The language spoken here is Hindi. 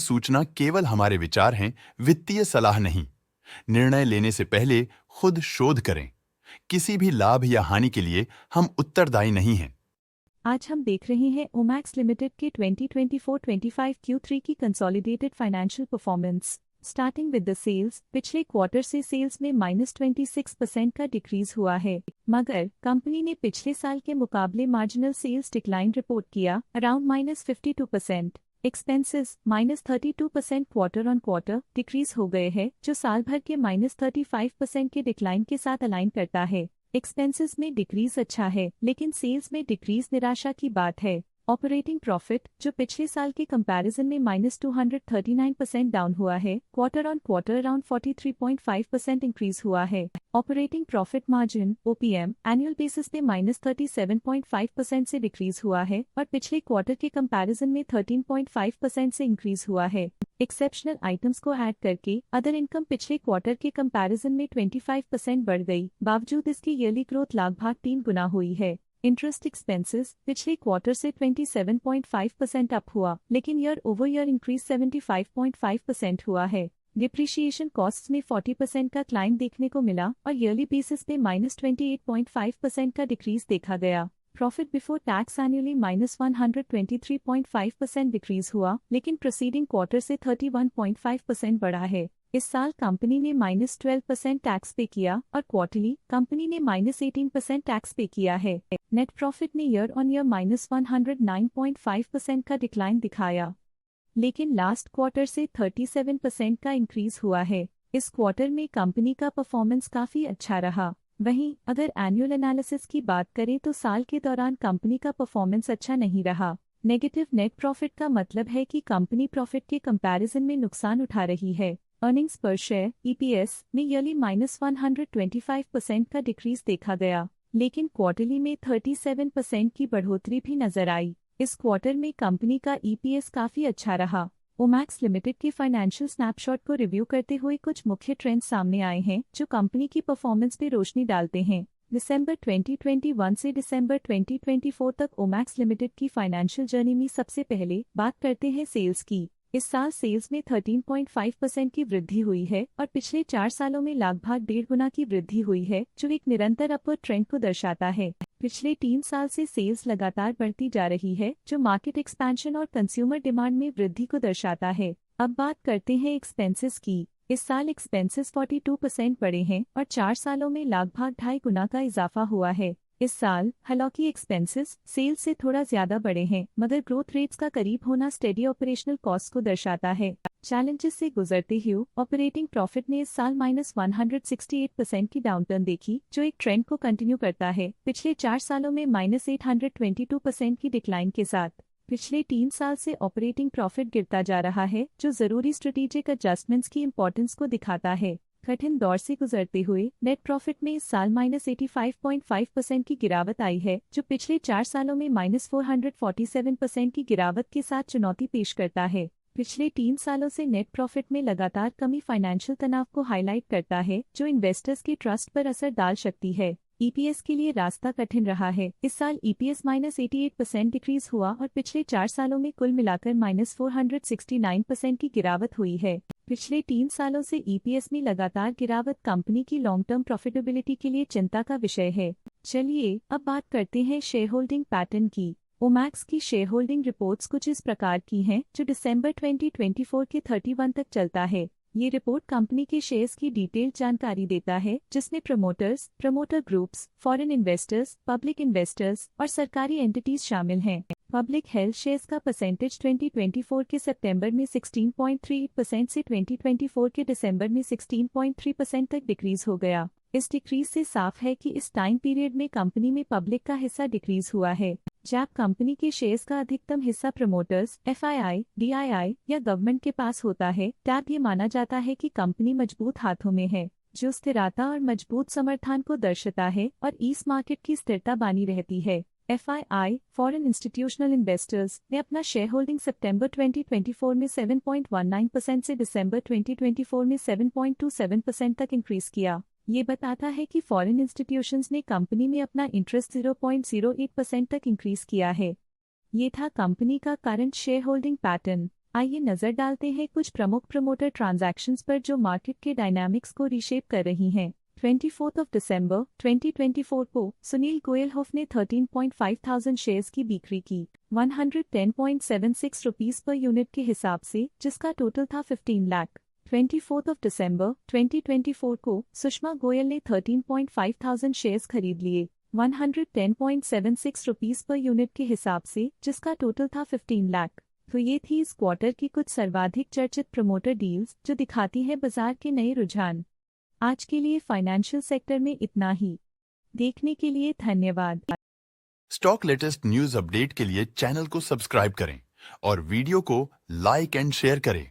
सूचना केवल हमारे विचार हैं, वित्तीय सलाह नहीं। निर्णय लेने से पहले खुद शोध करें। किसी भी लाभ या हानि के लिए हम उत्तरदायी नहीं हैं। आज हम देख रहे हैं ओमैक्स लिमिटेड के 2024-25 Q3 की consolidated financial performance. Starting with the sales, पिछले क्वार्टर से सेल्स में -26% का डिक्रीज हुआ है, मगर कंपनी ने पिछले साल के मुकाबले मार्जिनल सेल्स डिक्लाइन रिपोर्ट किया, around -52%। Expenses -32% quarter on quarter decrease हो गए हैं, जो साल भर के -35% के डिक्लाइन के साथ अलाइन करता है। एक्सपेंसेस में डिक्रीज अच्छा है, लेकिन सेल्स में डिक्रीज निराशा की बात है। ऑपरेटिंग प्रॉफिट, जो पिछले साल के कंपैरिजन में -239% डाउन हुआ है, quarter on quarter around 43.5% increase हुआ है। Operating profit margin (OPM) annual basis पे -37.5% से डिक्रीज हुआ है और पिछले क्वार्टर के कंपैरिजन में 13.5% से इंक्रीज हुआ है। एक्सेप्शनल आइटम्स को ऐड करके अदर इनकम पिछले क्वार्टर के कंपैरिजन में 25% बढ़ गई, बावजूद इसकी ईयरली ग्रोथ लगभग 3 गुना हुई है। इंटरेस्ट एक्सपेंसेस पिछले क्वार्टर से 27.5% अप हुआ, लेकिन ईयर ओवर ईयर इंक्रीज 75.5% हुआ है। डिप्रिशिएशन कॉस्ट्स में 40% का क्लाइम देखने को मिला और ईयरली बेसिस पे -28.5% का डिक्रीज देखा गया। Profit before tax annually -123.5% decrease हुआ, लेकिन प्रीसीडिंग क्वार्टर से 31.5% बढ़ा है। इस साल कंपनी ने -12% टैक्स पे किया और क्वार्टरली कंपनी ने -18% टैक्स पे किया है। नेट प्रॉफिट ने ईयर ऑन ईयर -109.5% का डिक्लाइन दिखाया, लेकिन लास्ट क्वार्टर से 37% का इंक्रीज हुआ है। इस क्वार्टर में कंपनी का परफॉर्मेंस काफी अच्छा रहा। वहीं अगर एनुअल एनालिसिस की बात करें तो साल के दौरान कंपनी का परफॉर्मेंस अच्छा नहीं रहा। नेगेटिव नेट प्रॉफिट का मतलब है कि कंपनी प्रॉफिट के कंपैरिजन में नुकसान उठा रही है। अर्निंग्स पर शेयर (EPS) में ईयरली -125% का डिक्रीज देखा गया, लेकिन क्वार्टरली में 37% की बढ़ोतरी भी नजर आई। इस क्वार्टर में कंपनी का EPS काफी अच्छा रहा। ओमैक्स लिमिटेड के फाइनेंशियल स्नैपशॉट को रिव्यू करते हुए कुछ मुख्य ट्रेंड्स सामने आए हैं जो कंपनी की परफॉर्मेंस पे रोशनी डालते हैं। दिसंबर 2021 से दिसंबर 2024 तक ओमैक्स लिमिटेड की फाइनेंशियल जर्नी में सबसे पहले बात करते हैं सेल्स की। इस साल सेल्स में 13.5% की वृद्धि हुई है और पिछले 4 सालों में लगभग 1.5 गुना की वृद्धि हुई है, जो एक निरंतर अपवर्ड ट्रेंड को दर्शाता है। पिछले 3 साल से सेल्स लगातार बढ़ती जा रही है, जो मार्केट एक्सपेंशन और कंज्यूमर डिमांड में वृद्धि को दर्शाता है। अब बात करते हैं एक्सपेंसेस की। इस साल एक्सपेंसेस 42% बढ़े हैं और 4 सालों में लगभग 2.5 गुना का इजाफा हुआ है। इस साल हालांकि एक्सपेंसेस सेल्स से थोड़ा ज्यादा बढ़े हैं, मगर ग्रोथ रेट्स का करीब होना स्टेडी ऑपरेशनल कॉस्ट को दर्शाता है। चैलेंजेस से गुजरते हुए ऑपरेटिंग प्रॉफिट ने इस साल -168% की डाउनटर्न देखी, जो एक ट्रेंड को कंटिन्यू करता है, पिछले 4 सालों में -822% की डिक्लाइन के साथ। पिछले 3 साल से ऑपरेटिंग प्रॉफिट गिरता जा रहा है, जो जरूरी स्ट्रेटेजिक एडजस्टमेंट्स की इंपॉर्टेंस को दिखाता है। कठिन दौर से गुजरते हुए नेट प्रॉफिट में इस साल -85.5% की गिरावट आई है, जो पिछले 4 सालों में -447% की गिरावट के साथ चुनौती पेश करता है। पिछले 3 सालों से नेट प्रॉफिट में लगातार कमी फाइनेंशियल तनाव को हाईलाइट करता है, जो इन्वेस्टर्स के ट्रस्ट पर असर डाल सकती है। EPS के लिए रास्ता कठिन रहा है। इस साल EPS -88% डिक्रीज हुआ और पिछले 4 सालों में कुल मिलाकर -469% की गिरावट हुई है। पिछले 3 सालों से EPS में लगातार गिरावट कंपनी की लॉन्ग टर्म प्रॉफिटेबिलिटी के लिए चिंता का विषय है। चलिए अब बात करते हैं शेयर होल्डिंग पैटर्न की। ओमैक्स की शेयर होल्डिंग रिपोर्ट्स कुछ इस प्रकार की हैं, जो दिसंबर 2024 के 31 तक चलता है। ये रिपोर्ट कंपनी के शेयर्स की डिटेल्ड जानकारी देता है, जिसमें promoters, promoter groups, foreign investors, public investors और सरकारी एंटिटीज शामिल हैं। पब्लिक हेल्थ शेयर्स का परसेंटेज 2024 के सितंबर में 16.3% से 2024 के दिसंबर में 16.3% तक डिक्रीज हो गया। इस डिक्रीज से साफ है कि इस टाइम पीरियड में कंपनी में पब्लिक का हिस्सा डिक्रीज हुआ है। जब कंपनी के शेयर्स का अधिकतम हिस्सा प्रमोटर्स, FII, DII या गवर्नमेंट के पास होता है, तब ये माना जाता है कि कंपनी मजबूत हाथों में है, जो स्थिरता और मजबूत समर्थन को दर्शाता है और इस मार्केट की स्थिरता बनी रहती है। FII, फॉरेन इंस्टीट्यूशनल इन्वेस्टर्स, ने अपना शेयर होल्डिंग सितंबर 2024 में 7.19% से दिसंबर 2024 में 7.27% तक इंक्रीज किया। ये बताता है कि फॉरेन इंस्टीट्यूशंस ने कंपनी में अपना इंटरेस्ट 0.08% तक इंक्रीज किया है। ये था कंपनी का करंट शेयर होल्डिंग पैटर्न। आइए नजर डालते हैं कुछ प्रमुख प्रमोटर ट्रांजैक्शंस पर जो मार्केट के डायनामिक्स को रीशेप कर रही हैं। 24 दिसंबर 2024 को सुनील गोयलहोफ ने 13,500 शेयर्स की बिक्री की 110.76 रुपीस पर यूनिट के हिसाब से, जिसका टोटल था 15 लाख। 24 दिसंबर 2024 को सुषमा गोयल ने 13,500 शेयर्स खरीद लिए 110.76 रुपीस पर यूनिट के हिसाब से, जिसका टोटल था 15 लाख। तो ये थी इस क्वार्टर की कुछ सर्वाधिक चर्चित प्रमोटर डील्स जो दिखाती है बाजार के नए रुझान। आज के लिए फाइनेंशियल सेक्टर में इतना ही। देखने के लिए धन्यवाद। स्टॉक लेटेस्ट न्यूज अपडेट के लिए चैनल को सब्सक्राइब करें और वीडियो को लाइक एंड शेयर करें।